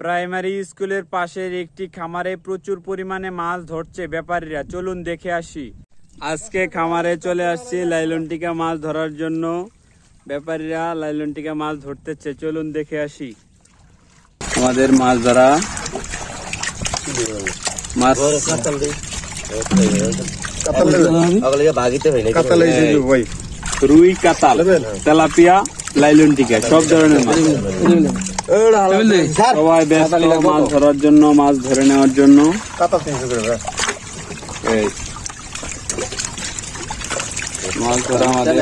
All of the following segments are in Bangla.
প্রাইমারি স্কুলের পাশের একটি খামারে প্রচুর পরিমাণে মাছ ধরছে ব্যাপারীরা, চলুন দেখে আসি। আজকে খামারে চলে আসছি লাইলনটিকা মাছ ধরার জন্য। ব্যাপারীরা লাইলনটিকা মাছ ধরতেছে, চলুন দেখে আসি। আমাদের মাছ ধরা মাছ রুই, কাতাল, তেলাপিয়া, লাইলনটিকা সব ধরনের মাছ। সবাই ব্যস্ত মাছ ধরার জন্য, মাছ ধরে নেওয়ার জন্য। মাছ ধরা আমাদের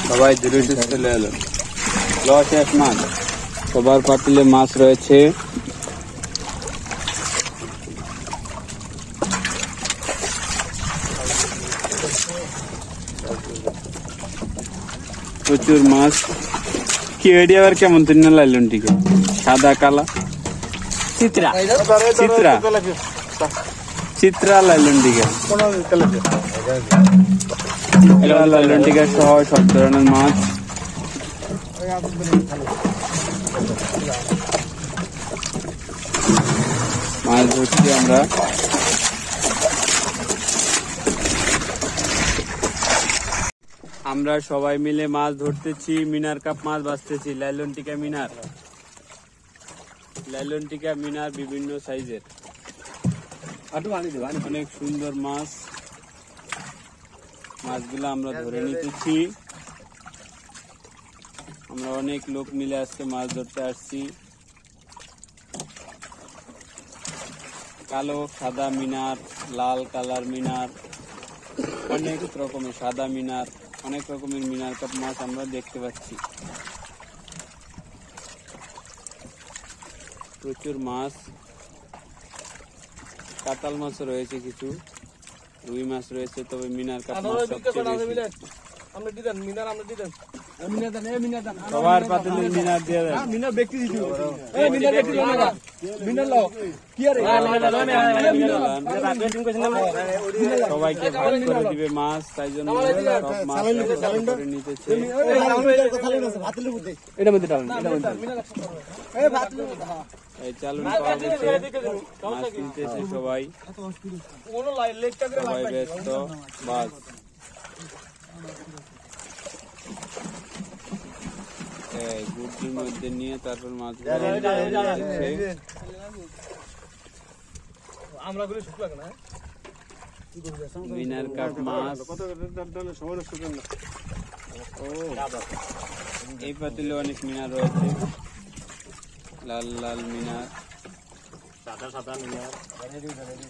সবাই দূরে চলে এলো। লস এক মাছ, সবার পাতিলে মাছ রয়েছে। প্রচুর মাছ। কি এডি আবার কেমন তিন লাইলন টিকে? সাদা কালা চিত্রা চিত্রা চিত্রা লাইলন টিকা, লাইলন টিকা সহ সব ধরনের মাছ। মাছ ধরছি আমরা। আমরা সবাই মিলে মাছ ধরতেছি, মিনার কাপ মাছ বাছতেছি। লাইলনটিকা মিনার, লাইলনটিকা মিনার বিভিন্ন সাইজের, অনেক সুন্দর মাছ। মাছগুলো আমরা ধরে নিতেছি। আমরা অনেক লোক মিলে আজকে মাছ ধরতে আসছি। কালো সাদা মিনার, লাল কালার মিনার, অনেক রকমের সাদা মিনার, অনেক রকমের মিনার কাপ মাছ আমরা দেখতে পাচ্ছি। প্রচুর মাছ, কাতাল মাছ রয়েছে, কিছু রুই মাছ রয়েছে, তবে মিনার কাপ মাছ সবচেয়ে বেশি। সবার পাতিলে মিনার দিয়ে দেন। সবাইকে ভাগ করে দিবে মাছ, তাই জন্য সব মাছ করে নিতেছে। এই চালুন পাওয়া গেছে, মাছ কিনতেছে সবাই, সবাই ব্যস্ত। বাস গুটির মধ্যে নিয়ে তারপর মাছ মিনার কাপ মাছ। এই পাতিলে অনেক মিনার রয়েছে, লাল লাল মিনার,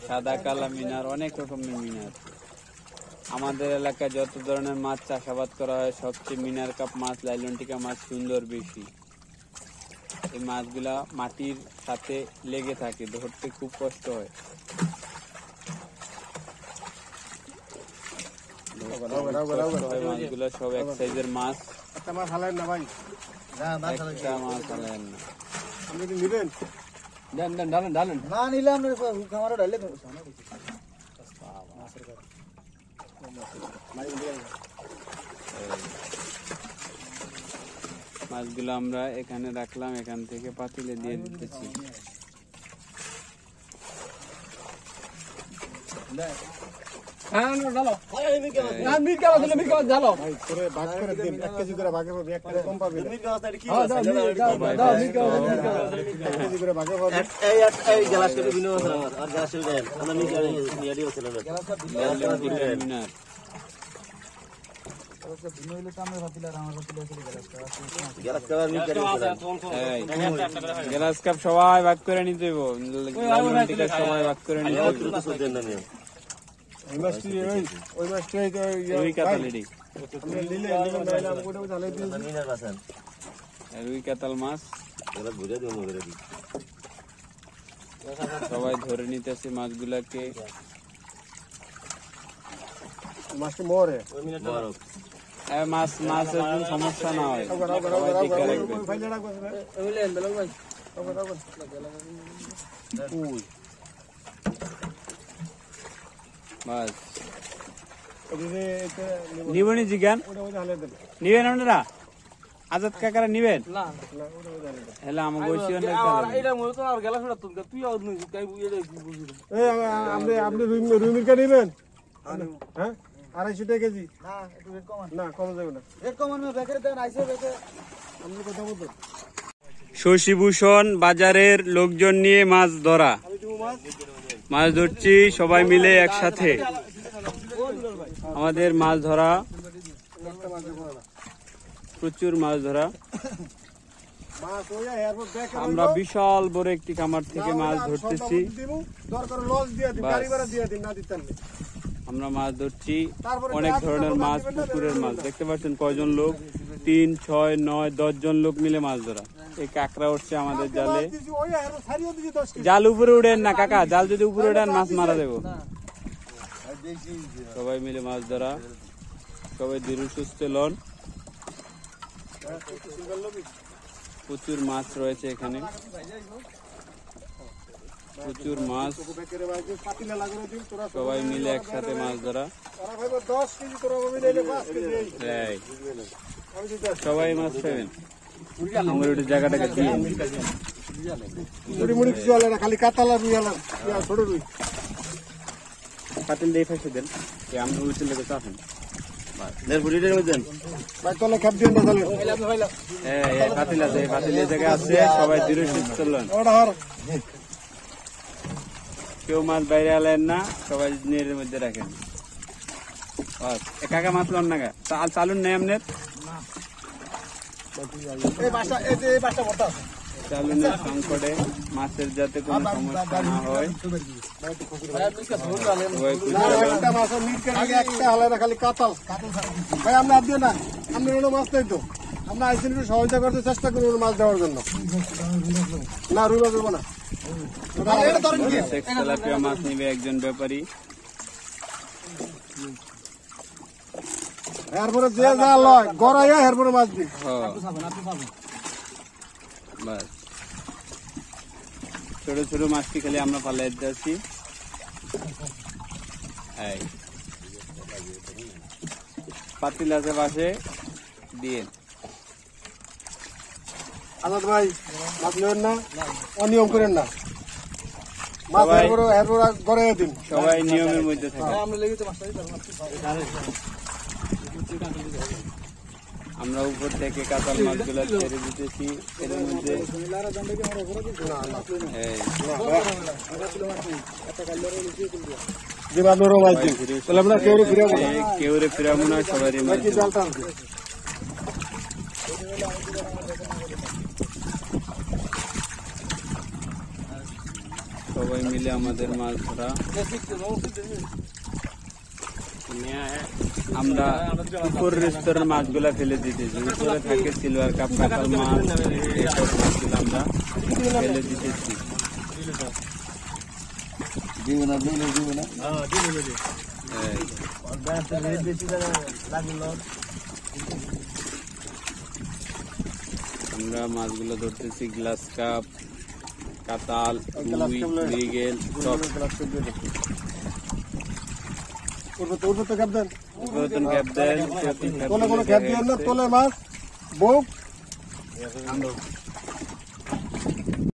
সাদা কালা মিনার, অনেক রকমের মিনার। আমাদের এলাকায় যত ধরনের মাছ চাষাবাদ করা হয়, সবচেয়ে মিনার কাপ মাছ, লাইলনটিকা মাছ সুন্দর বেশি। এই মাছগুলা মাটির সাথে লেগে থাকে, ধরতে খুব কষ্ট হয়। মাছগুলা সব এক সাইজের মাছ। একটা মাছ হালায়েন না ভাই, একটা মাছ হালায়েন না। আপনি কি নিবেন? দেন দেন, ঢালেন ঢালেন। না নিলে আমরা খামারও ঢালে দেবো। মাছগুলো আমরা এখানে রাখলাম, এখান থেকে পাতিলে দিয়ে দিতেছি। গ্লাস কাপ সবাই ভাগ করে নিতে হইব, সবাই ভাগ করে নিতে হইব। রুই কাতাল মাছ সবাই ধরে নিতেছে মাছগুলাকে। মাছ মাছের কোনো সমস্যা না হয়, বাস নিবনি জিগান নিবেন আপনারা আজাদ কাকারা নিবেন হলে আমাকে বসিও না আপনি রুমির কা নিবেন হ্যাঁ 250 টাকা কেজি না কম যাবে না শশীভূষণ বাজারের লোকজন নিয়ে মাছ ধরা মাছ ধরছি সবাই মিলে একসাথে আমাদের মাছ ধরা প্রচুর মাছ ধরা আমরা বিশাল বড় একটি খামার থেকে মাছ ধরতেছি আমরা মাছ ধরছি অনেক ধরনের মাছ পুকুরের মাছ দেখতে পাচ্ছেন কয়জন লোক 3, 6, 9, 10 জন লোক মিলে মাছ ধরা এই কাঁকড়া উঠছে আমাদের জালে জাল উপরে উঠেন না কাকা জাল যদি উপরে উঠেন মাছ মারা দেবো সবাই মিলে মাছ ধরা সবাই ধীরে সুস্থ লন প্রচুর মাছ রয়েছে এখানে প্রচুর মাছ সবাই মিলে একসাথে মাছ ধরা সবাই মাছ খাবেন আমার ওই জায়গাটাকে দিয়ে খালি কাতালা ছোট রুই পাতিল দিয়ে ফেসে দেন আমরা উচিত লেগে চাপেন পাতিল আছে পাতিলের জায়গায় আছে সবাই দৃঢ় সুস্থ লন কেউ মাছ বাইরে আলেন না সবাই নেটের মধ্যে রাখেন কাকা মাছ লন না চালুন নেই আপনার চালুনের সংকটে মাছের যাতে কোনো সমস্যা না হয় খালি কাতাল ভাই আমরা দিও না আপনার মাছ নেই তো আমরা আইসিন সহযোগিতা করতে চেষ্টা করবো মাছ দেওয়ার জন্য না রুই মাছ দেবো না তেলাপিয়া মাছ নিবে একজন ব্যাপারী এরপরে যে যা লয় গড়াইয়া এরপরে মাছ দিই বাস ছোট ছোট মাছটি খালি আমরা পালাই দিচ্ছি পাতিল আছে পাশে দিয়ে আজাদ ভাই মাছ নেবেন না অনিয়ম করেন না মাছ গড়াইয়া দিন সবাই নিয়মের মধ্যে থাকে আমরা উপর থেকে কাঁচাল মাছগুলো ছেড়ে দিতেছি এর মধ্যে কেউ রে ফিরাবো না সবাই সবাই মিলে আমাদের মাছ ধরা আমরা উপরের স্তরের মাছগুলা ফেলে দিতেছি উপরে থাকে সিলভার কাপ কাঁঠাল মাছ এইসব মাছগুলো আমরা ফেলে দিতেছি আমরা মাছগুলো ধরতেছি গ্লাস কাপ কাতাল রুই মৃগেল সব তোলে মাছ বউ